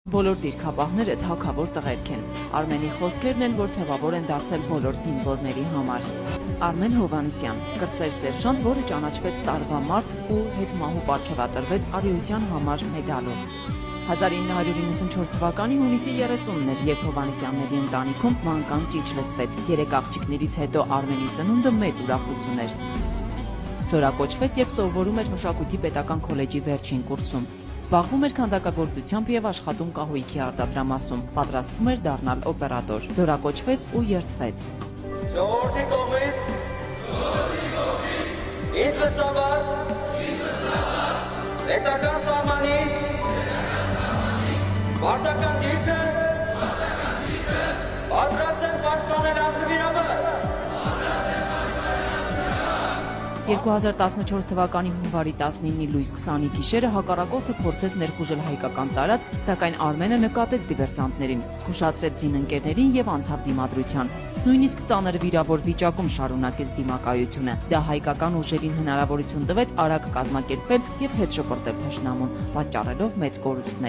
Բոլոր դիրքապահները թագավոր տղերք են։ Արմենի խոսքերն են, որ թևավոր են դարձել բոլոր զինվորների համար։ Արմեն Հովհաննիսյան, կրտսեր սերժանտ, որը ճանաչվեց տարվա մարտ ու հետմահու պարգևատրվեց արիության համար մեդալով։ 1994 թվականի հունիսի 30-ն էր, երբ Հովհաննիսյանների ընտանիքում մանկան ճիչ լսվեց։ 3 աղջիկներից հետո Արմենի ծնունդը մեծ ուրախություն էր։ Զորակոչվեց, երբ սովորում էր Մշակույթի պետական քոլեջի վերջին կուրսում։ Զբաղվում էր քանդակագործությամբ եւ աշխատում կահույքի արտադրամասում, պատրաստվում էր դառնալ օպերատոր։ Զորակոչվեց ու երդվեց։ Ժողովրդի կողմից ինձ վստահված պետական սահմանի վարդական դիրքը պատրաստ եմ պաշտպանել անձնվիրաբար։ 2014 թվականի հունվարի 19-ի լույս 20-ի գիշերը հակառակորդը փորձեց ներխուժել հայկական տարածք, սակայն Արմենը նկատեց դիվերսանտներին, զգուշացրեց զինընկերներին եւ անցավ դիմադրության։ Նույնիսկ ծանր վիրավոր վիճակում շարունակեց դիմակայությունը։ Դա հայկական ուժերին հնարավորություն տվեց արագ կազմակերպվել եւ հետ շպրտել թշնամուն, պատճառելով մեծ կորուստներ։